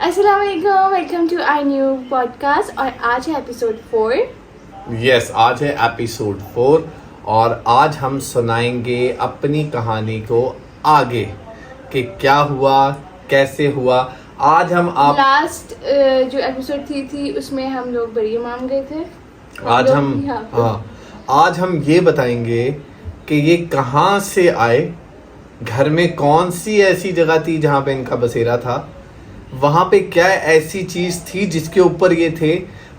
अस्सलाम वालेकुम, welcome to our new podcast. और आज है एपिसोड 4। यस, आज है एपिसोड 4 और आज हम सुनाएंगे अपनी कहानी को आगे कि क्या हुआ, कैसे हुआ। आज हम लास्ट जो एपिसोड थी उसमें हम लोग बड़ी इमाम गए थे। आज हम ये बताएंगे कि ये कहाँ से आए, घर में कौन सी ऐसी जगह थी जहाँ पे इनका बसेरा था, वहाँ पे क्या ऐसी चीज थी जिसके ऊपर ये थे।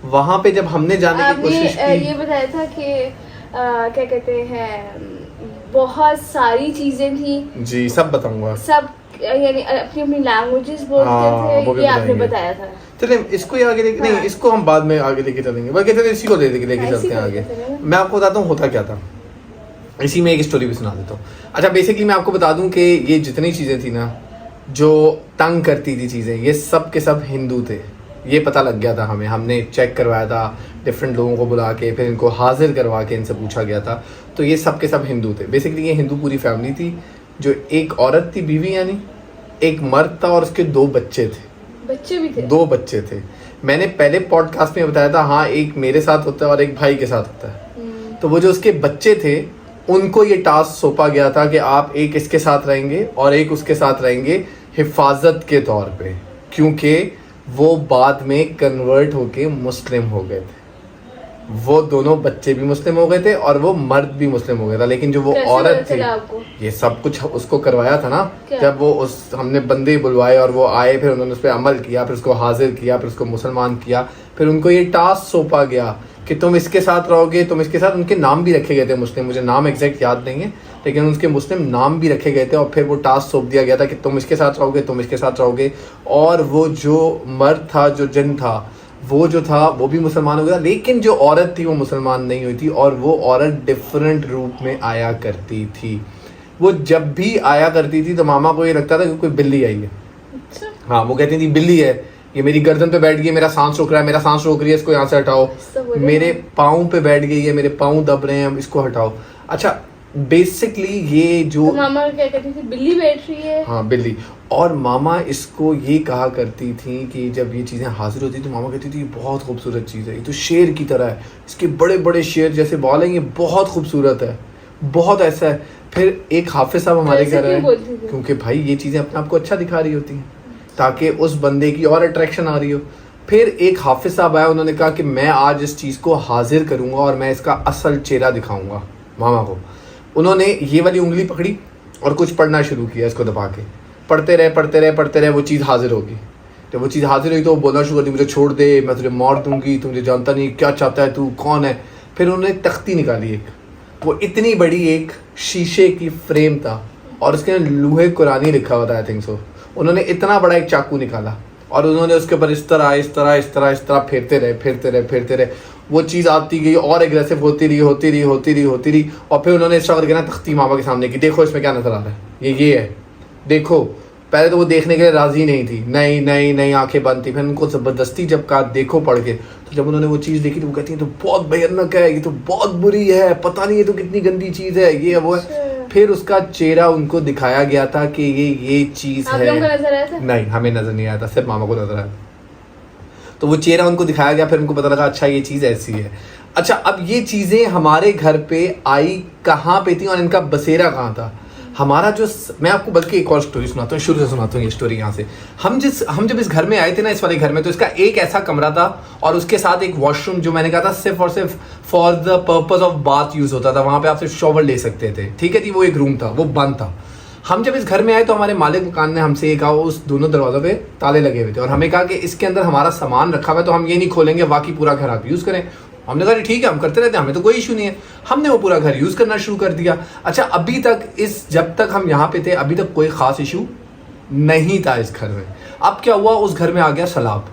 वहाँ पे जब हमने जाने की कोशिश की, ये बताया था कि क्या कहते हैं, बहुत सारी चीजें थी। जी सब बताऊंगा, सब यानी अपनी अपनी लैंग्वेजेस बोलते थे, ये आपने बताया था। चलिए इसको ये आगे लेके नहीं, इसको हम बाद में आगे लेके चलेंगे, बल्कि चलिए इसी को लेके चलते हैं आगे। मैं आपको बताता हूँ होता क्या था, इसी में एक स्टोरी भी सुना देता हूँ। अच्छा, बेसिकली मैं आपको बता दूं कि ये जितनी चीज़ें थी ना जो तंग करती थी चीज़ें, ये सब के सब हिंदू थे। ये पता लग गया था हमें, हमने चेक करवाया था डिफरेंट लोगों को बुला के, फिर इनको हाजिर करवा के इनसे पूछा गया था। तो ये सब के सब हिंदू थे। बेसिकली ये हिंदू पूरी फैमिली थी, जो एक औरत थी बीवी, यानी एक मर्द था और उसके 2 बच्चे थे। बच्चे भी थे? 2 बच्चे थे। मैंने पहले पॉडकास्ट में बताया था, हाँ एक मेरे साथ होता है और एक भाई के साथ होता है। तो वो जो उसके बच्चे थे उनको ये टास्क सौंपा गया था कि आप एक इसके साथ रहेंगे और एक उसके साथ रहेंगे हिफाजत के तौर पे, क्योंकि वो बाद में कन्वर्ट होके मुस्लिम हो गए थे। वो दोनों बच्चे भी मुस्लिम हो गए थे और वो मर्द भी मुस्लिम हो गया था। लेकिन जो वो औरत थी, ये सब कुछ उसको करवाया था ना, जब वो हमने बंदे बुलवाए और वो आए, फिर उन्होंने उस पर अमल किया, फिर उसको हाजिर किया, फिर उसको मुसलमान किया, फिर उनको ये टास्क सौंपा गया कि तुम इसके साथ रहोगे, तुम इसके साथ। उनके नाम भी रखे गए थे मुस्लिम, मुझे नाम एग्जैक्ट याद नहीं है, लेकिन उनके मुस्लिम नाम भी रखे गए थे। और फिर वो टास्क सौंप दिया गया था कि तुम इसके साथ रहोगे, तुम इसके साथ रहोगे। और वो जो मर्द था, जो जिन था, वो जो था वो भी मुसलमान हो गया, लेकिन जो औरत थी वो मुसलमान नहीं हुई थी। और वो औरत डिफरेंट रूप में आया करती थी। वो जब भी आया करती थी तो मामा को ये लगता था कि कोई बिल्ली आई है। हाँ, वो कहती थी बिल्ली है, ये मेरी गर्दन पे बैठ गई है, मेरा सांस रोक रहा है, मेरा सांस रोक रही है, इसको यहाँ से हटाओ। मेरे पाँव पे बैठ गई है, मेरे पाँव दब रहे हैं, इसको हटाओ। अच्छा, बेसिकली ये जो तो मामा क्या कहती थी, बिल्ली बैठ रही है। हाँ, बिल्ली। और मामा इसको ये कहा करती थी कि जब ये चीज़ें हाजिर होती तो मामा कहती थी ये बहुत खूबसूरत चीज़ है, ये तो शेर की तरह है, इसके बड़े बड़े शेर जैसे बाल हैं, ये बहुत खूबसूरत है, बहुत ऐसा है। फिर एक हाफिज साहब हमारे घर है, क्योंकि भाई ये चीज़ें अपने आप को अच्छा दिखा रही होती हैं ताकि उस बंदे की और अट्रैक्शन आ रही हो। फिर एक हाफिज साहब आया, उन्होंने कहा कि मैं आज इस चीज़ को हाजिर करूँगा और मैं इसका असल चेहरा दिखाऊँगा मामा को। उन्होंने ये वाली उंगली पकड़ी और कुछ पढ़ना शुरू किया, इसको दबा के पढ़ते रहे, वो चीज़ हाजिर होगी। जब वो चीज़ हाजिर हुई तो वो बोलना शुरू कर दी, मुझे छोड़ दे, मैं तुझे मार दूंगी, तू मुझे जानता नहीं, क्या चाहता है तू, कौन है। फिर उन्होंने तख्ती निकाली एक, वो इतनी बड़ी एक शीशे की फ्रेम था और उसके लूहे कुरानी लिखा हुआ था, आई थिंक सो। उन्होंने इतना बड़ा एक चाकू निकाला और उन्होंने उसके ऊपर इस तरह फेरते रहे। वो चीज़ आती गई और एग्रेसिव होती रही। और फिर उन्होंने इस करके ना तख्ती मामा के सामने की, देखो इसमें क्या नजर आ रहा है, ये है, देखो। पहले तो वो देखने के लिए राजी नहीं थी, नहीं, आंखें बंद थी। फिर उनको ज़बरदस्ती जब कहा देखो पढ़ के, तो जब उन्होंने वो चीज़ देखी तो वो कहती है तो बहुत भयानक है, ये तो बहुत बुरी है, पता नहीं ये तो कितनी गंदी चीज़ है, ये वो है। फिर उसका चेहरा उनको दिखाया गया था कि ये चीज़ है। नहीं, हमें नजर नहीं आया था, सिर्फ मामा को नजर आया। तो वो चेहरा उनको दिखाया गया, फिर उनको पता लगा अच्छा ये चीज़ ऐसी है। अच्छा, अब ये चीज़ें हमारे घर पे आई कहाँ पे थी और इनका बसेरा कहाँ था। हमारा जो, मैं आपको बल्कि एक और स्टोरी सुनाता हूँ, शुरू से सुनाता हूँ ये स्टोरी यहाँ से। हम जब इस घर में आए थे ना, इस वाले घर में, तो इसका एक ऐसा कमरा था और उसके साथ एक वॉशरूम, जो मैंने कहा था सिर्फ और सिर्फ for the purpose of bath use होता था। वहाँ पे आप सिर्फ शॉवर ले सकते थे, ठीक है जी। वो एक रूम था, वो बंद था। हम जब इस घर में आए तो हमारे मालिक मकान ने हमसे ये कहा, उस दोनों दरवाजों पे ताले लगे हुए थे और हमें कहा कि इसके अंदर हमारा सामान रखा हुआ है, तो हम ये नहीं खोलेंगे, बाकी पूरा घर आप यूज़ करें। हमने कहा ठीक है, हम करते रहते हैं, हमें तो कोई इशू नहीं है। हमने वो पूरा घर यूज़ करना शुरू कर दिया। अच्छा, अभी तक जब तक हम यहाँ पे थे, अभी तक कोई ख़ास इशू नहीं था इस घर में। अब क्या हुआ, उस घर में आ गया सैलाब।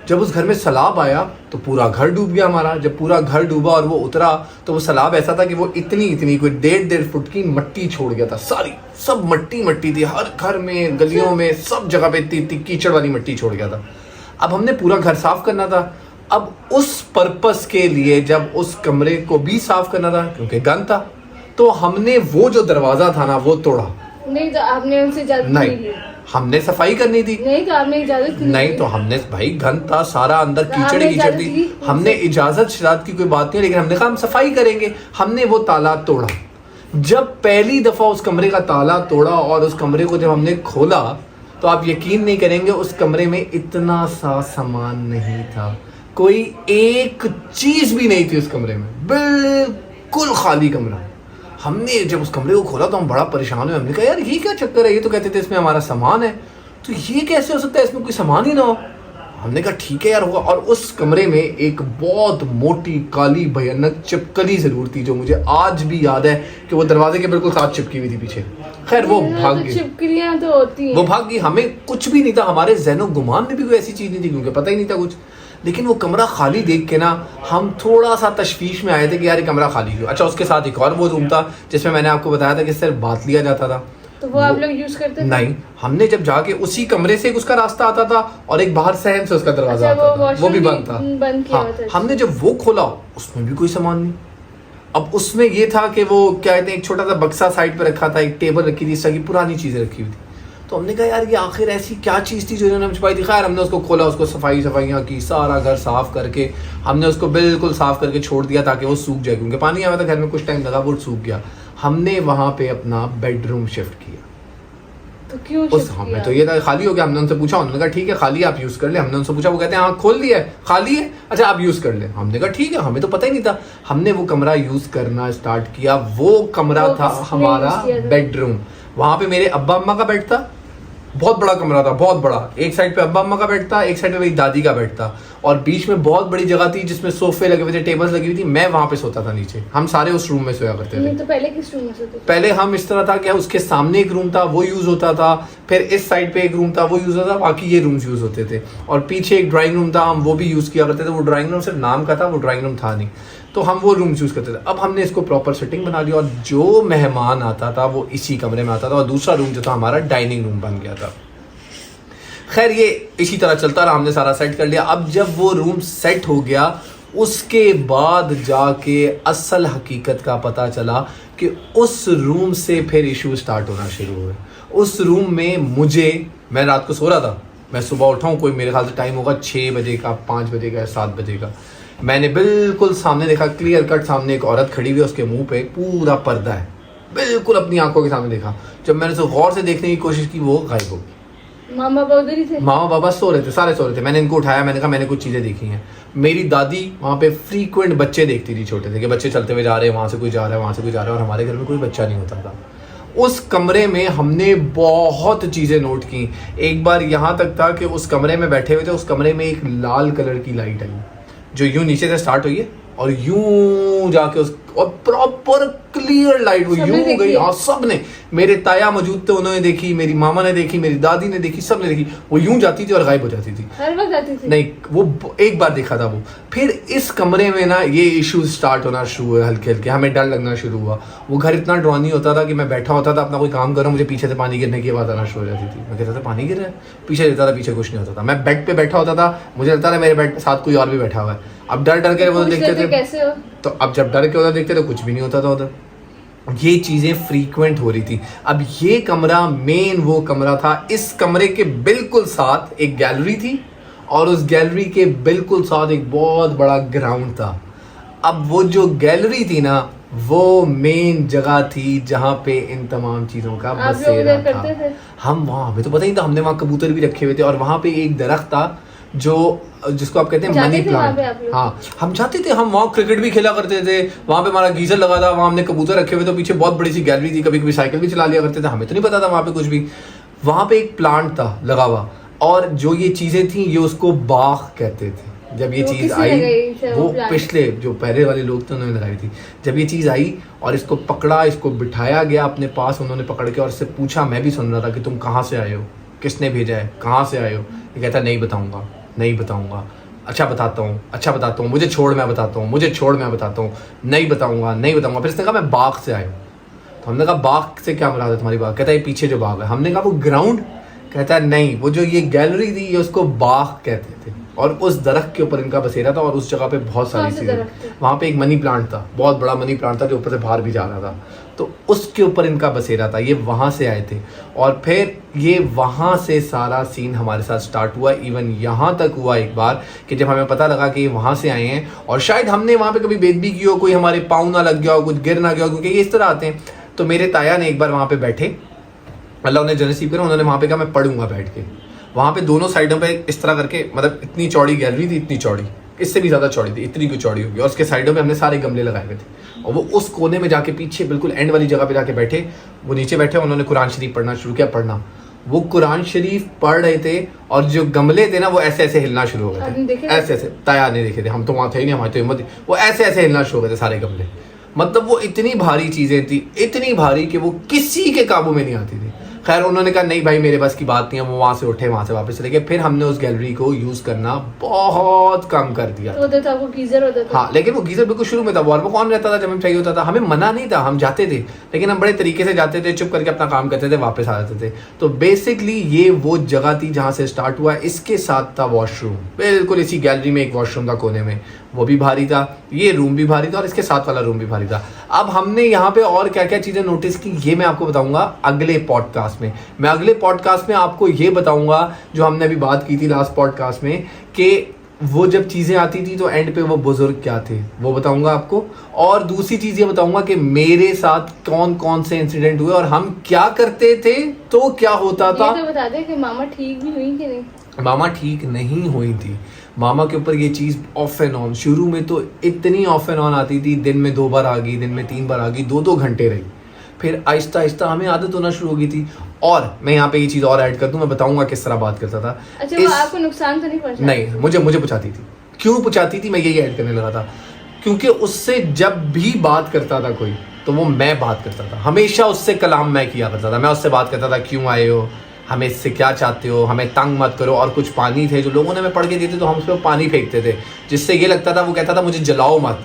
जब उस घर में सैलाब आया तो पूरा घर डूब गया हमारा। जब पूरा घर डूबा और वो उतरा तो वो सैलाब ऐसा था कि वो इतनी कोई 1.5 फुट की मट्टी छोड़ गया था। सारी सब मट्टी थी, हर घर में, गलियों में, सब जगह पे इतनी कीचड़ वाली मट्टी छोड़ गया था। अब हमने पूरा घर साफ करना था। अब उस पर्पस के लिए जब उस कमरे को भी साफ करना था, क्योंकि गंद था, तो हमने वो जो दरवाज़ा था ना वो तोड़ा। नहीं तो आपने उनसे इजाजत नहीं नहीं, ली? हमने सफाई करनी थी। नहीं तो आपने इजाजत नहीं तो हमने भाई गंद था सारा, अंदर तो कीचड़ आपने कीचड़ इजाजत थी। ली? हमने इजाजत शरारत की कोई बात नहीं, लेकिन हमने कहा हम सफाई करेंगे। हमने वो ताला तोड़ा। जब पहली दफा उस कमरे का ताला तोड़ा और उस कमरे को जब हमने खोला, तो आप यकीन नहीं करेंगे उस कमरे में इतना सा सामान नहीं था, कोई एक चीज भी नहीं थी उस कमरे में, बिल्कुल खाली कमरा। हमने जब उस कमरे को खोला तो हम बड़ा परेशान हुए। हमने कहा यार ये क्या चक्कर है, ये तो कहते थे इसमें हमारा सामान है, तो ये कैसे हो सकता है इसमें कोई सामान ही ना हो। हमने कहा ठीक है यार होगा। और उस कमरे में एक बहुत मोटी काली भयानक चिपकली जरूर थी, जो मुझे आज भी याद है कि वो दरवाजे के बिल्कुल साथ चिपकी हुई थी पीछे। खैर वो भाग तो गई, छिपकलियां तो होती हैं। वो भाग गई। हमें कुछ भी नहीं था, हमारे ज़हनो गुमान में भी कोई ऐसी चीज नहीं थी, क्योंकि पता ही नहीं था कुछ। लेकिन वो कमरा खाली देख के ना हम थोड़ा सा तशवीश में आए थे कि यार ये कमरा खाली क्यों। अच्छा, उसके साथ एक और वो रूम था जिसमें मैंने आपको बताया था कि सिर्फ बात लिया जाता था। तो वो आप लोग यूज करते थे? नहीं, हमने जब जाके उसी कमरे से उसका रास्ता आता था और एक बाहर सहन से उसका दरवाजा अच्छा, आता था, वो भी बंद था। बंद किया हाँ, हुआ था। हमने जब वो खोला उसमें भी कोई सामान नहीं। अब उसमें ये था कि वो क्या कहते हैं, एक छोटा सा बक्सा साइड पे रखा था, एक टेबल रखी थी, इस तरह की पुरानी चीजें रखी हुई थी। तो हमने कहा यार ये आखिर ऐसी क्या चीज़ थी जो इन्होंने छुपाई थी। खैर हमने उसको खोला, उसको सफाइयाँ की, सारा घर साफ करके हमने उसको बिल्कुल साफ करके छोड़ दिया ताकि वो सूख जाए, क्योंकि पानी आया था घर में, कुछ टाइम लगा, वो सूख गया। हमने वहाँ पे अपना बेडरूम शिफ्ट किया। तो क्यों उस हमें तो ये था खाली हो गया। हमने उनसे पूछा, उन्होंने कहा ठीक है खाली, आप यूज़ कर ले। हमने उनसे पूछा, वो कहते हैं हाँ खोल दिया है, खाली है, अच्छा आप यूज़ कर ले। हमने कहा ठीक है, हमें तो पता ही नहीं था। हमने वो कमरा यूज़ करना स्टार्ट किया। वो कमरा था हमारा बेडरूम। वहाँ पे मेरे अब्बा अम्मा का बेड था, बहुत बड़ा कमरा था, बहुत बड़ा। एक साइड पे अब्बा अम्मा का बेड था, एक साइड पे मेरी दादी का बेड था, और बीच में बहुत बड़ी जगह थी जिसमें सोफे लगे हुए थे, टेबल्स लगी हुई थी। मैं वहां पे सोता था नीचे, हम सारे उस रूम में सोया करते थे। तो पहले किस रूम में सोते थे? पहले हम इस तरह था कि उसके सामने एक रूम था, वो यूज होता था, फिर इस साइड पे एक रूम था, वो यूज होता था, बाकी ये रूम्स यूज होते थे, और पीछे एक ड्राइंग रूम था, हम वो भी यूज किया करते थे। वो ड्राइंग रूम सिर्फ नाम का था, वो ड्राइंग रूम था नहीं, तो हम वो रूम यूज करते थे। अब हमने इसको प्रॉपर सेटिंग बना लिया, और जो मेहमान आता था वो इसी कमरे में आता था, और दूसरा रूम जो था हमारा डाइनिंग रूम बन गया था। खैर ये इसी तरह चलता रहा, हमने सारा सेट कर लिया। अब जब वो रूम सेट हो गया, उसके बाद जाके असल हकीकत का पता चला कि उस रूम से फिर इशू स्टार्ट होना शुरू हुए। उस रूम में मैं रात को सो रहा था, मैं सुबह उठा हूँ, कोई मेरे ख्याल से टाइम होगा 6 बजे का, 5 बजे का, 7 बजे का। मैंने बिल्कुल सामने देखा, क्लियर कट सामने एक औरत खड़ी हुई है, उसके मुंह पे पूरा पर्दा है, बिल्कुल अपनी आंखों के सामने देखा। जब मैंने उसे गौर से देखने की कोशिश की, वो गायब हो गई। मामा बाबा उधर ही थे? मामा बाबा सो रहे थे, सारे सो रहे थे। मैंने इनको उठाया, मैंने कहा मैंने कुछ चीज़ें देखी हैं। मेरी दादी वहाँ पे फ्रीक्वेंट बच्चे देखती थी, छोटे थे, कि बच्चे चलते हुए जा रहे हैं, वहाँ से कोई जा रहा है, वहाँ से कोई जा रहा है, और हमारे घर में कोई बच्चा नहीं होता था। उस कमरे में हमने बहुत चीज़ें नोट की। एक बार यहाँ तक था कि उस कमरे में बैठे हुए थे, उस कमरे में एक लाल कलर की लाइट आई, जो यूं नीचे से स्टार्ट हुई है और यूं जाके उस, और प्रॉपर क्लियर लाइट वो यूं गई। हाँ, सबने, मेरे ताया मौजूद थे, उन्होंने देखी, मेरी मामा ने देखी, मेरी दादी ने देखी, सबने देखी। वो यूं जाती थी और गायब हो जाती थी। हर वक्त आती थी? नहीं, वो एक बार देखा था वो। फिर इस कमरे में ना ये इश्यूज स्टार्ट होना शुरू हुए, हल्के हल्के हमें डर लगना शुरू हुआ। वो घर इतना डरावनी होता था कि मैं बैठा होता था अपना कोई काम कर रहा हूँ, मुझे पीछे से पानी गिरने की आवाज़ आना शुरू हो जाती थी। मैं कहता था पानी गिर रहा है, पीछे देता था, पीछे कुछ नहीं होता था। मैं बेड पे बैठा होता था, मुझे लगता था मेरे बेड के साथ कोई और भी बैठा हुआ है। अब डर डर के वो देखते थे कैसे हो, तो अब जब डर के उधर देखते तो कुछ भी नहीं होता था उधर। ये चीजें फ्रीक्वेंट हो रही थी। अब ये कमरा मेन वो कमरा था। इस कमरे के बिल्कुल साथ एक गैलरी थी, और उस गैलरी के बिल्कुल साथ एक बहुत बड़ा ग्राउंड था। अब वो जो गैलरी थी ना, वो मेन जगह थी जहाँ पे इन तमाम चीज़ों का बसेरा था। हम वहाँ, हमें तो पता ही था, हमने वहाँ कबूतर भी रखे हुए थे, और वहाँ पे एक दरख्त था जिसको आप कहते हैं मनी प्लांट। हाँ, हम जाते थे, हम वहाँ क्रिकेट भी खेला करते थे, वहाँ पे हमारा गीजर लगा था, वहाँ हमने कबूतर रखे हुए थे, पीछे बहुत बड़ी सी गैलरी थी, कभी कभी साइकिल भी चला लिया करते थे, हमें तो नहीं पता था वहाँ पे कुछ भी। वहाँ पे एक प्लांट था लगा हुआ, और जो ये चीज़ें थी ये उसको बाग कहते थे। जब ये चीज़ आई, वो पिछले जो पहले वाले लोग थे उन्होंने लगाई थी। जब ये चीज़ आई और इसको पकड़ा, इसको बिठाया गया अपने पास, उन्होंने पकड़ के और इससे पूछा, मैं भी सुन रहा था कि तुम कहाँ से आए हो, किसने भेजा है, कहाँ से आए हो। ये कहता नहीं बताऊँगा, नहीं बताऊँगा, अच्छा बताता हूँ, अच्छा बताता हूँ, मुझे छोड़ मैं बताता हूँ, मुझे छोड़ मैं बताता हूँ, नहीं बताऊँगा, नहीं बताऊँगा। फिर इसने कहा मैं बाग से आया हूँ। तो हमने कहा बाग से क्या मुराद है तुम्हारी? बाग? कहता है पीछे जो बाग है। हमने कहा वो ग्राउंड? कहता है नहीं, वो जो ये गैलरी थी ये उसको बाग कहते थे, और उस दरख्त के ऊपर इनका बसेरा था, और उस जगह पे बहुत सारी चीज़ें। वहाँ पे एक मनी प्लांट था, बहुत बड़ा मनी प्लांट था, जो ऊपर से बाहर भी जा रहा था। तो उसके ऊपर इनका बसेरा था, ये वहाँ से आए थे और फिर ये वहाँ से सारा सीन हमारे साथ स्टार्ट हुआ। इवन यहाँ तक हुआ एक बार कि जब हमें पता लगा कि ये वहाँ से आए हैं और शायद हमने वहाँ पे कभी बेदबी की हो, कोई हमारे पाँव ना लग गया हो, कुछ गिर ना गया हो, क्योंकि ये इस तरह आते हैं। तो मेरे ताया ने एक बार वहाँ पे बैठे, अल्लाह उन्हें जनसीब करा, उन्होंने वहाँ पे कहा मैं पढ़ूंगा बैठ के। वहाँ पे दोनों साइडों पे इस तरह करके, मतलब इतनी चौड़ी गैलरी थी, इतनी चौड़ी, इससे भी ज़्यादा चौड़ी थी, इतनी की चौड़ी होगी, और उसके साइडों पे हमने सारे गमले लगाए हुए थे और वो उस कोने में जाके पीछे बिल्कुल एंड वाली जगह पे जाके बैठे। वो नीचे बैठे, उन्होंने कुरान शरीफ पढ़ना शुरू किया। पढ़ना, वो कुरान शरीफ पढ़ रहे थे और जो गमले थे ना वो ऐसे ऐसे हिलना शुरू हो गए थे, ऐसे ऐसे। ताया ने देखे थे, हम तो वहाँ थे ही नहीं, हमारी तो हिम्मत, वो ऐसे ऐसे हिलना शुरू हो गए थे सारे गमले। मतलब वो इतनी भारी चीज़ें थी, इतनी भारी कि वो किसी के काबू में नहीं आती थी। खैर उन्होंने कहा नहीं भाई मेरे बस की बात नहीं है, वो वहाँ से उठे, वहाँ से वापस चले गए। फिर हमने उस गैलरी को यूज़ करना बहुत कम कर दिया। होता था वो गीजर होता था। हाँ, लेकिन वो गीजर बिल्कुल शुरू में था, वो कौन रहता था जब हमें चाहिए होता था, हमें मना नहीं था, हम जाते थे, लेकिन हम बड़े तरीके से जाते थे, चुप करके अपना काम करते थे, वापस आ जाते थे। तो बेसिकली ये वो जगह थी जहाँ से स्टार्ट हुआ। इसके साथ था वॉशरूम, बिल्कुल इसी गैलरी में एक वॉशरूम था कोने में, वो भी भारी था, ये रूम भी भारी था और इसके साथ वाला रूम भी भारी था। अब हमने यहाँ पे और क्या क्या चीज़ें नोटिस की ये मैं आपको बताऊंगा अगले पॉडकास्ट में। मैं अगले पॉडकास्ट में आपको ये बताऊंगा जो हमने अभी बात की थी लास्ट पॉडकास्ट में, कि वो जब चीज़ें आती थी तो एंड पे वो बुजुर्ग क्या थे वो बताऊंगा आपको। और दूसरी चीज़ ये बताऊंगा कि मेरे साथ कौन कौन से इंसिडेंट हुए और हम क्या करते थे तो क्या होता था। ये तो बता दे कि मामा ठीक भी हुई कि नहीं। मामा ठीक नहीं हुई थी। मामा के ऊपर ये चीज़ ऑफ एंड ऑन, शुरू में तो इतनी ऑफ एंड ऑन आती थी, दिन में 2 बार आ गई, दिन में 3 बार आ गई, 2-2 घंटे रही। फिर आहिस्ता आहिस्ता हमें आदत होना शुरू हो गई थी। और मैं यहाँ पे ये चीज़ और ऐड कर दूँ, मैं बताऊंगा किस तरह बात करता था। अच्छा, वो आपको नुकसान तो नहीं पहुंचाती? नहीं, मुझे पुछाती थी। क्यों पुछाती थी मैं यही ऐड करने लगा था, क्योंकि उससे जब भी बात करता था कोई तो वो मैं बात करता था, हमेशा उससे कलाम मैं किया करता था। मैं उससे बात करता था, क्यों आए हो, हमें इससे क्या चाहते हो, हमें तंग मत करो। और कुछ पानी थे जो लोगों ने हमें पढ़ के दिए थे तो हम उस पर पानी फेंकते थे, जिससे ये लगता था, वो कहता था मुझे जलाओ मत।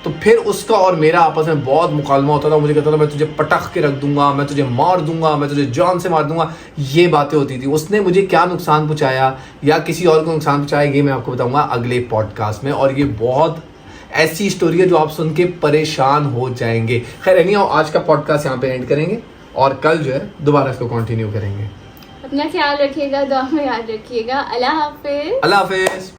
तो फिर उसका और मेरा आपस में बहुत मुकालमा होता था। मुझे कहता था मैं तुझे पटक के रख दूंगा, मैं तुझे मार दूंगा, मैं तुझे जान से मार दूंगा, ये बातें होती थी। उसने मुझे क्या नुकसान पहुंचाया या किसी और को नुकसान पहुंचाया ये मैं आपको बताऊंगा अगले पॉडकास्ट में। और ये बहुत ऐसी स्टोरी है जो आप सुन के परेशान हो जाएंगे। खैर एनीहाउ, आज का पॉडकास्ट यहाँ पे एंड करेंगे और कल जो है दोबारा इसको कंटिन्यू करेंगे। अपना ख्याल रखिएगा, दुआ में याद रखिएगा। अल्लाह हाफिज। अल्लाह हाफिज।